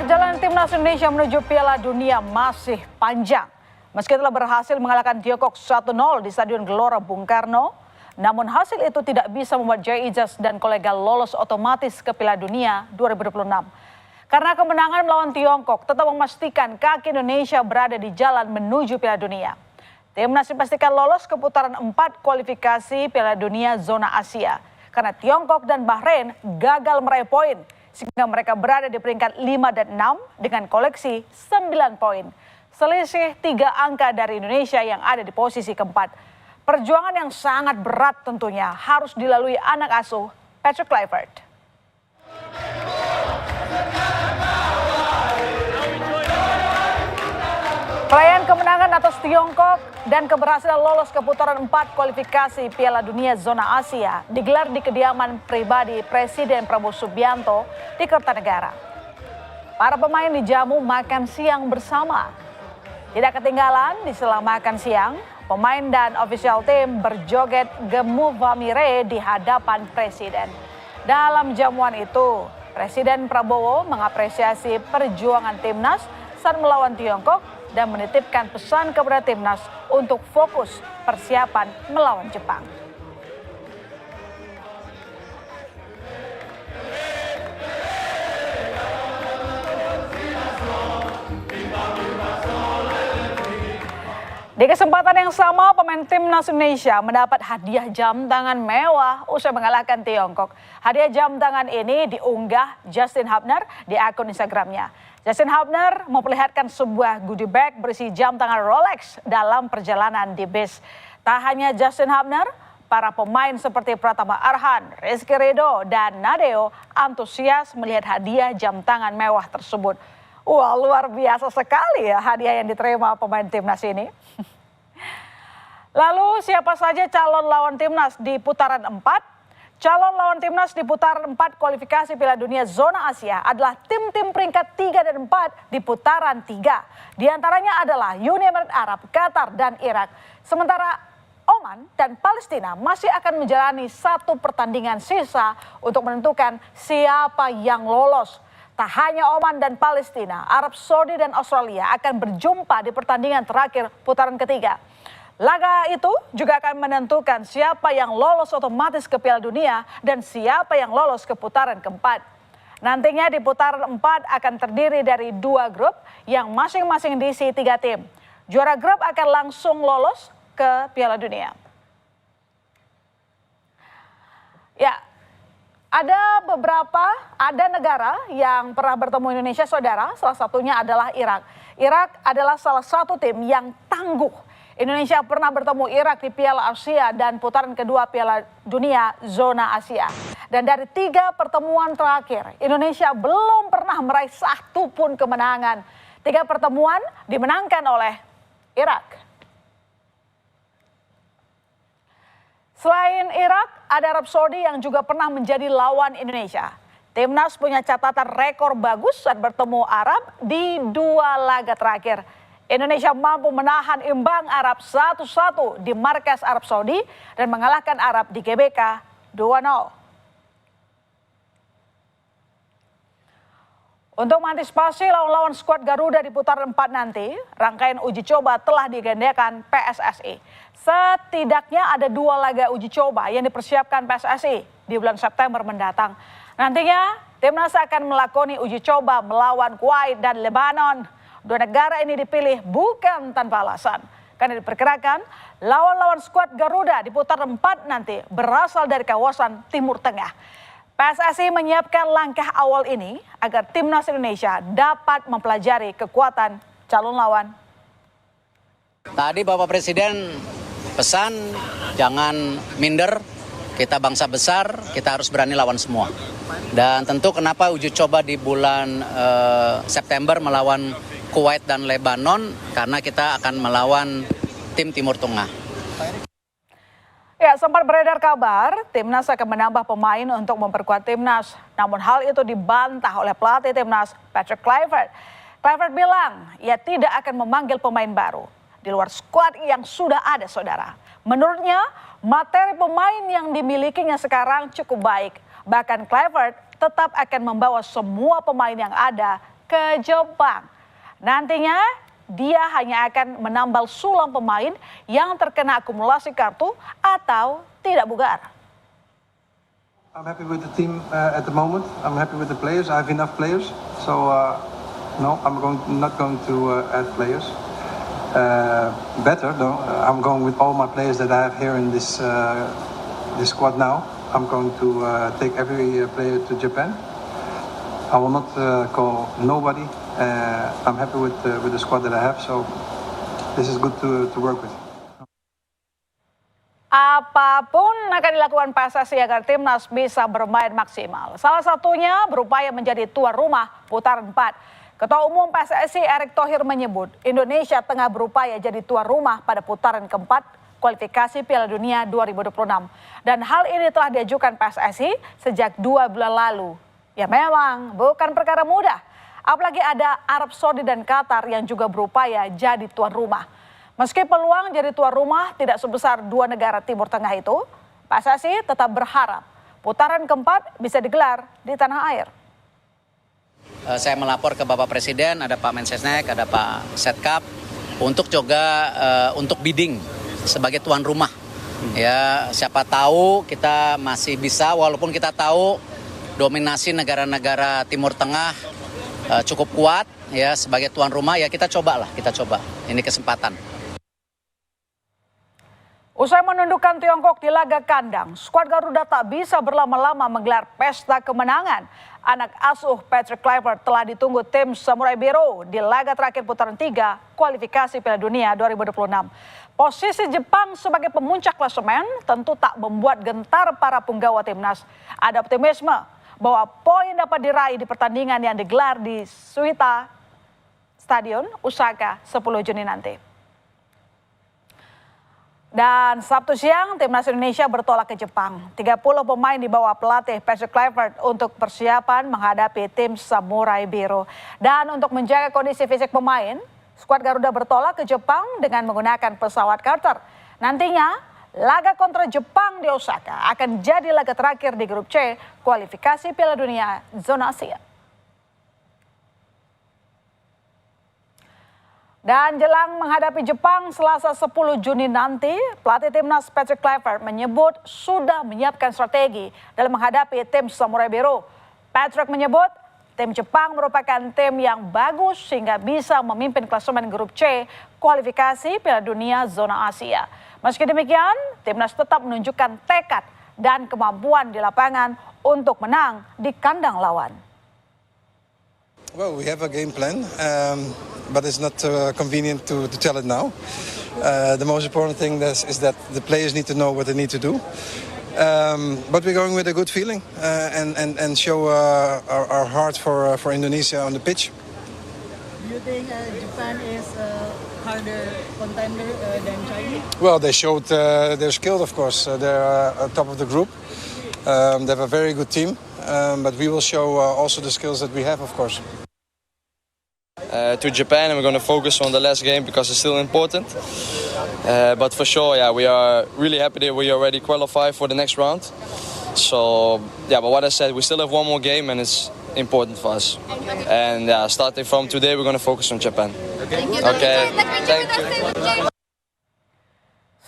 perjalanan timnas Indonesia menuju Piala Dunia masih panjang. Meski telah berhasil mengalahkan Tiongkok 1-0 di Stadion Gelora Bung Karno, namun hasil itu tidak bisa membuat Jai Ijaz dan kolega lolos otomatis ke Piala Dunia 2026. Karena kemenangan melawan Tiongkok tetap memastikan kaki Indonesia berada di jalan menuju Piala Dunia. Timnas dipastikan lolos ke putaran 4 kualifikasi Piala Dunia zona Asia. Karena Tiongkok dan Bahrain gagal meraih poin, sehingga mereka berada di peringkat 5 dan 6 dengan koleksi 9 poin. Selisih 3 angka dari Indonesia yang ada di posisi keempat. Perjuangan yang sangat berat tentunya harus dilalui anak asuh Patrick Kluivert. Perayaan kemenangan atas Tiongkok dan keberhasilan lolos ke putaran 4 kualifikasi Piala Dunia zona Asia digelar di kediaman pribadi Presiden Prabowo Subianto di Kertanegara. Para pemain dijamu makan siang bersama. Tidak ketinggalan di sela makan siang, pemain dan official tim berjoget Gemu Famire di hadapan Presiden. Dalam jamuan itu, Presiden Prabowo mengapresiasi perjuangan timnas saat melawan Tiongkok dan menitipkan pesan kepada timnas untuk fokus persiapan melawan Jepang. Di kesempatan yang sama, pemain timnas Indonesia mendapat hadiah jam tangan mewah usai mengalahkan Tiongkok. Hadiah jam tangan ini diunggah Justin Hubner di akun Instagramnya. Justin Hubner memperlihatkan sebuah goodie bag berisi jam tangan Rolex dalam perjalanan di bis. Tak hanya Justin Hubner, para pemain seperti Pratama Arhan, Rizky Ridho, dan Nadeo antusias melihat hadiah jam tangan mewah tersebut. Wah, luar biasa sekali ya hadiah yang diterima pemain timnas ini. Lalu siapa saja calon lawan timnas di putaran 4? Calon lawan timnas di putaran 4 kualifikasi Piala Dunia zona Asia adalah tim-tim peringkat 3 dan 4 di putaran 3. Di antaranya adalah Uni Emirat Arab, Qatar, dan Irak. Sementara Oman dan Palestina masih akan menjalani satu pertandingan sisa untuk menentukan siapa yang lolos. Tak hanya Oman dan Palestina, Arab Saudi dan Australia akan berjumpa di pertandingan terakhir putaran ketiga. Laga itu juga akan menentukan siapa yang lolos otomatis ke Piala Dunia dan siapa yang lolos ke putaran keempat. Nantinya di putaran 4 akan terdiri dari 2 grup yang masing-masing diisi 3 tim. Juara grup akan langsung lolos ke Piala Dunia. Ya, ada negara yang pernah bertemu Indonesia, saudara. Salah satunya adalah Irak. Irak adalah salah satu tim yang tangguh. Indonesia pernah bertemu Irak di Piala Asia dan putaran kedua Piala Dunia zona Asia. Dan dari 3 pertemuan terakhir, Indonesia belum pernah meraih satu pun kemenangan. 3 pertemuan dimenangkan oleh Irak. Selain Irak, ada Arab Saudi yang juga pernah menjadi lawan Indonesia. Timnas punya catatan rekor bagus saat bertemu Arab di 2 laga terakhir. Indonesia mampu menahan imbang Arab 1-1 di markas Arab Saudi dan mengalahkan Arab di GBK 2-0. Untuk mengantisipasi lawan-lawan skuad Garuda di putaran 4 nanti, rangkaian uji coba telah digendakan PSSI. Setidaknya ada 2 laga uji coba yang dipersiapkan PSSI di bulan September mendatang. Nantinya, timnas akan melakoni uji coba melawan Kuwait dan Lebanon. 2 negara ini dipilih bukan tanpa alasan. Karena diperkirakan lawan-lawan skuad Garuda di putaran 4 nanti berasal dari kawasan Timur Tengah. PSSI menyiapkan langkah awal ini agar timnas Indonesia dapat mempelajari kekuatan calon lawan. Tadi Bapak Presiden pesan jangan minder, kita bangsa besar, kita harus berani lawan semua. Dan tentu kenapa uji coba di bulan September melawan Kuwait dan Lebanon, karena kita akan melawan tim Timur Tengah. Ya, sempat beredar kabar timnas akan menambah pemain untuk memperkuat timnas. Namun hal itu dibantah oleh pelatih timnas Patrick Kluivert. Kluivert bilang ia tidak akan memanggil pemain baru di luar skuad yang sudah ada, saudara. Menurutnya materi pemain yang dimilikinya sekarang cukup baik. Bahkan Kluivert tetap akan membawa semua pemain yang ada ke Jepang. Nantinya dia hanya akan menambal sulam pemain yang terkena akumulasi kartu atau tidak bugar. I'm happy with the team at the moment. I'm happy with the players. I have enough players, so no, not going to add players. Better though, I'm going with all my players that I have here in this squad now. I'm going to take every player to Japan. I will not call nobody. I'm happy with the squad that I have, so this is good to work with. Apapun akan dilakukan PSSI agar timnas bisa bermain maksimal. Salah satunya berupaya menjadi tuan rumah putaran 4. Ketua Umum PSSI Erick Thohir menyebut Indonesia tengah berupaya jadi tuan rumah pada putaran keempat kualifikasi Piala Dunia 2026. Dan hal ini telah diajukan PSSI sejak 2 bulan lalu. Ya memang bukan perkara mudah. Apalagi ada Arab Saudi dan Qatar yang juga berupaya jadi tuan rumah. Meski peluang jadi tuan rumah tidak sebesar dua negara Timur Tengah itu, PSSI tetap berharap putaran keempat bisa digelar di tanah air. Saya melapor ke Bapak Presiden, ada Pak Mensesnek, ada Pak Setkap, untuk juga untuk bidding sebagai tuan rumah. Ya, siapa tahu kita masih bisa, walaupun kita tahu dominasi negara-negara Timur Tengah cukup kuat, ya sebagai tuan rumah ya kita coba. Ini kesempatan. Usai menundukkan Tiongkok di laga kandang, skuad Garuda tak bisa berlama-lama menggelar pesta kemenangan. Anak asuh Patrick Kluivert telah ditunggu tim Samurai Biru di laga terakhir putaran 3 kualifikasi Piala Dunia 2026. Posisi Jepang sebagai pemuncak klasemen tentu tak membuat gentar para punggawa timnas. Ada optimisme bahwa poin dapat diraih di pertandingan yang digelar di Suita Stadion Osaka 10 Juni nanti. Dan Sabtu siang, timnas Indonesia bertolak ke Jepang. 30 pemain dibawa pelatih Patrick Kluivert untuk persiapan menghadapi tim Samurai Biru. Dan untuk menjaga kondisi fisik pemain, skuad Garuda bertolak ke Jepang dengan menggunakan pesawat charter. Nantinya, laga kontra Jepang di Osaka akan jadi laga terakhir di grup C kualifikasi Piala Dunia zona Asia. Dan jelang menghadapi Jepang Selasa 10 Juni nanti, pelatih timnas Patrick Kluivert menyebut sudah menyiapkan strategi dalam menghadapi tim Samurai Biru. Patrick menyebut tim Jepang merupakan tim yang bagus sehingga bisa memimpin klasemen grup C kualifikasi Piala Dunia zona Asia. Meski demikian, timnas tetap menunjukkan tekad dan kemampuan di lapangan untuk menang di kandang lawan. Well, we have a game plan, but it's not convenient to tell it now. The most important thing is that the players need to know what they need to do. But we're going with a good feeling and show our heart for Indonesia on the pitch. Do you think Japan is a harder contender than China? Well, they showed their skill, of course. They're top of the group. They have a very good team, but we will show also the skills that we have, of course. To Japan, and we're going to focus on the last game because it's still important. But for sure, yeah, we are really happy that we already qualified for the next round. So, yeah, but what I said, we still have one more game and it's important for us. And yeah, starting from today, we're going to focus on Japan. Okay, thank you.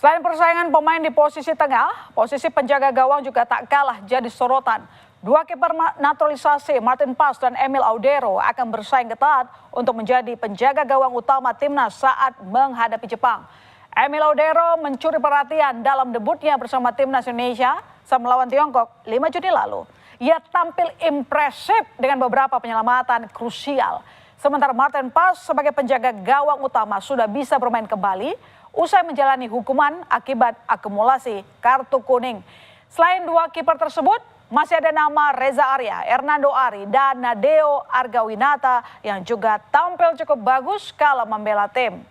Selain persaingan pemain di posisi tengah, posisi penjaga gawang juga tak kalah jadi sorotan. Dua kiper naturalisasi Martin Pas dan Emil Audero akan bersaing ketat untuk menjadi penjaga gawang utama timnas saat menghadapi Jepang. Emil Audero mencuri perhatian dalam debutnya bersama timnas Indonesia saat melawan Tiongkok 5 Juni lalu. Ia tampil impresif dengan beberapa penyelamatan krusial. Sementara Martin Pas sebagai penjaga gawang utama sudah bisa bermain kembali usai menjalani hukuman akibat akumulasi kartu kuning. Selain dua kiper tersebut, masih ada nama Reza Arya, Hernando Ari, dan Nadeo Argawinata yang juga tampil cukup bagus kala membela tim.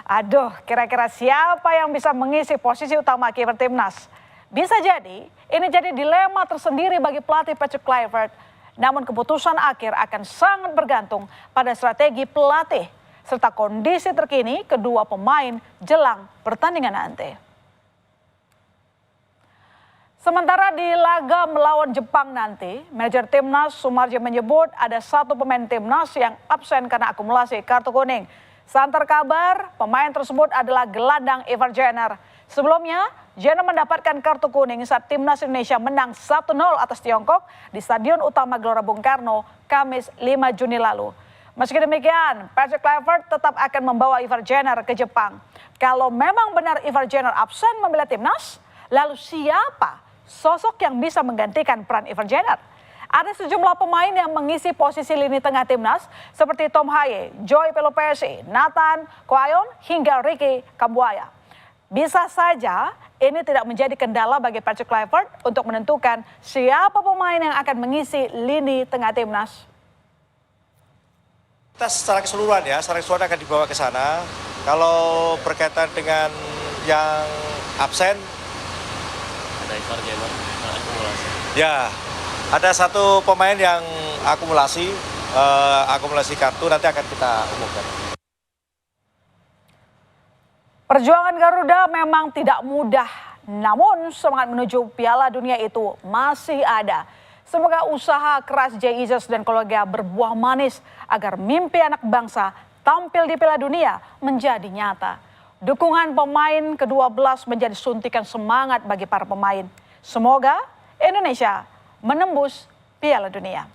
Aduh, kira-kira siapa yang bisa mengisi posisi utama kiper timnas? Bisa jadi, ini jadi dilema tersendiri bagi pelatih Patrick Kluivert. Namun keputusan akhir akan sangat bergantung pada strategi pelatih serta kondisi terkini kedua pemain jelang pertandingan nanti. Sementara di laga melawan Jepang nanti, manajer timnas Sumarji menyebut ada satu pemain timnas yang absen karena akumulasi kartu kuning. Santer kabar, pemain tersebut adalah gelandang Ivar Jenner. Sebelumnya, Jenner mendapatkan kartu kuning saat timnas Indonesia menang 1-0 atas Tiongkok di Stadion Utama Gelora Bung Karno, Kamis 5 Juni lalu. Meski demikian, Patrick Kluivert tetap akan membawa Ivar Jenner ke Jepang. Kalau memang benar Ivar Jenner absen membela timnas, lalu siapa sosok yang bisa menggantikan peran Ivar Jenner? Ada sejumlah pemain yang mengisi posisi lini tengah timnas seperti Tom Haye, Joy Pelopesi, Nathan Koayon hingga Ricky Kambuaya. Bisa saja ini tidak menjadi kendala bagi Patrick Kluivert untuk menentukan siapa pemain yang akan mengisi lini tengah timnas. Kita secara keseluruhan akan dibawa ke sana. Kalau berkaitan dengan yang absen, ada Ivar Jenner akumulasi. ya ada satu pemain yang akumulasi kartu, nanti akan kita umumkan. Perjuangan Garuda memang tidak mudah, namun semangat menuju Piala Dunia itu masih ada. Semoga usaha keras Jay Izzes dan keluarga berbuah manis agar mimpi anak bangsa tampil di Piala Dunia menjadi nyata. Dukungan pemain ke-12 menjadi suntikan semangat bagi para pemain. Semoga Indonesia menembus Piala Dunia.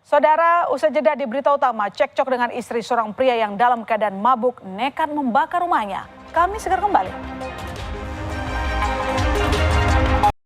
Saudara, usai jeda di berita utama, cekcok dengan istri seorang pria yang dalam keadaan mabuk nekat membakar rumahnya. Kami segera kembali.